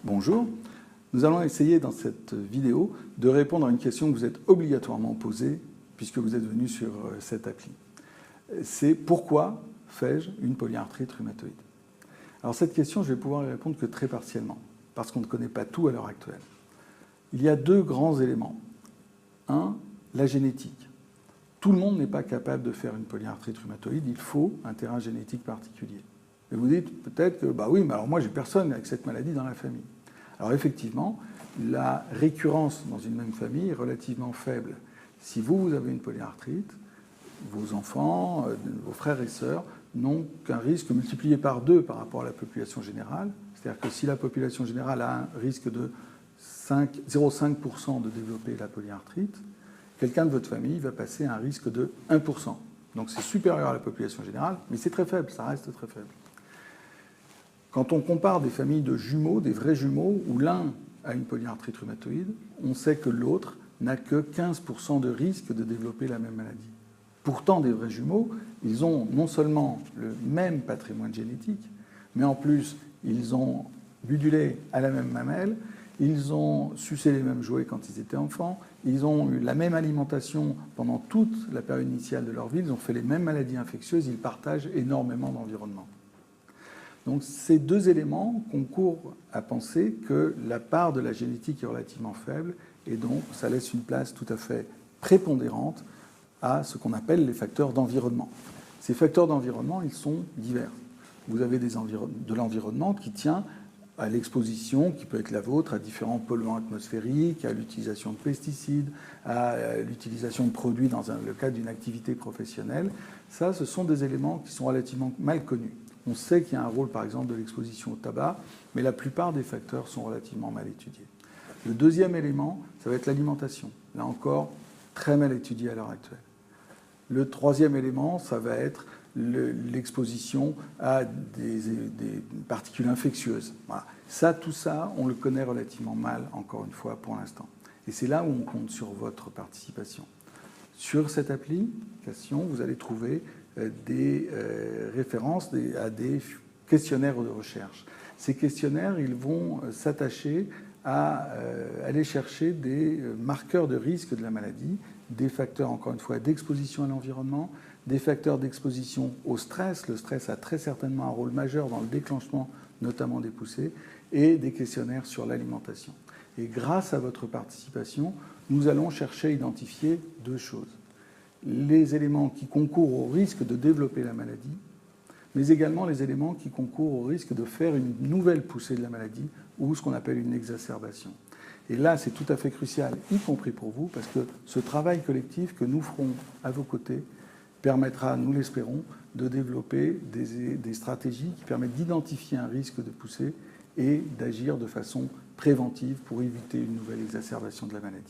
Bonjour, nous allons essayer dans cette vidéo de répondre à une question que vous êtes obligatoirement posée puisque vous êtes venu sur cette appli. C'est pourquoi fais-je une polyarthrite rhumatoïde? Alors cette question, je vais pouvoir y répondre que très partiellement parce qu'on ne connaît pas tout à l'heure actuelle. Il y a deux grands éléments. Un, la génétique. Tout le monde n'est pas capable de faire une polyarthrite rhumatoïde, il faut un terrain génétique particulier. Et vous dites peut-être que, oui, mais alors moi j'ai personne avec cette maladie dans la famille. Alors effectivement, la récurrence dans une même famille est relativement faible. Si vous avez une polyarthrite, vos enfants, vos frères et sœurs n'ont qu'un risque multiplié par 2 par rapport à la population générale. C'est-à-dire que si la population générale a un risque de 0,5% de développer la polyarthrite, quelqu'un de votre famille va passer à un risque de 1%. Donc c'est supérieur à la population générale, mais c'est très faible, ça reste très faible. Quand on compare des familles de jumeaux, des vrais jumeaux, où l'un a une polyarthrite rhumatoïde, on sait que l'autre n'a que 15% de risque de développer la même maladie. Pourtant, des vrais jumeaux, ils ont non seulement le même patrimoine génétique, mais en plus, ils ont budulé à la même mamelle, ils ont sucé les mêmes jouets quand ils étaient enfants, ils ont eu la même alimentation pendant toute la période initiale de leur vie, ils ont fait les mêmes maladies infectieuses, ils partagent énormément d'environnement. Donc ces deux éléments concourent à penser que la part de la génétique est relativement faible et donc ça laisse une place tout à fait prépondérante à ce qu'on appelle les facteurs d'environnement. Ces facteurs d'environnement, ils sont divers. Vous avez de l'environnement qui tient à l'exposition, qui peut être la vôtre, à différents polluants atmosphériques, à l'utilisation de pesticides, à l'utilisation de produits dans le cadre d'une activité professionnelle. Ça, ce sont des éléments qui sont relativement mal connus. On sait qu'il y a un rôle, par exemple, de l'exposition au tabac, mais la plupart des facteurs sont relativement mal étudiés. Le deuxième élément, ça va être l'alimentation. Là encore, très mal étudié à l'heure actuelle. Le troisième élément, ça va être l'exposition à des particules infectieuses. Voilà. Tout ça, on le connaît relativement mal, encore une fois, pour l'instant. Et c'est là où on compte sur votre participation. Sur cette application, vous allez trouver des références à des questionnaires de recherche. Ces questionnaires, ils vont s'attacher à aller chercher des marqueurs de risque de la maladie, des facteurs, encore une fois, d'exposition à l'environnement, des facteurs d'exposition au stress. Le stress a très certainement un rôle majeur dans le déclenchement, notamment des poussées, et des questionnaires sur l'alimentation. Et grâce à votre participation, nous allons chercher à identifier deux choses. Les éléments qui concourent au risque de développer la maladie, mais également les éléments qui concourent au risque de faire une nouvelle poussée de la maladie ou ce qu'on appelle une exacerbation. Et là, c'est tout à fait crucial, y compris pour vous, parce que ce travail collectif que nous ferons à vos côtés permettra, nous l'espérons, de développer des stratégies qui permettent d'identifier un risque de poussée et d'agir de façon préventive pour éviter une nouvelle exacerbation de la maladie.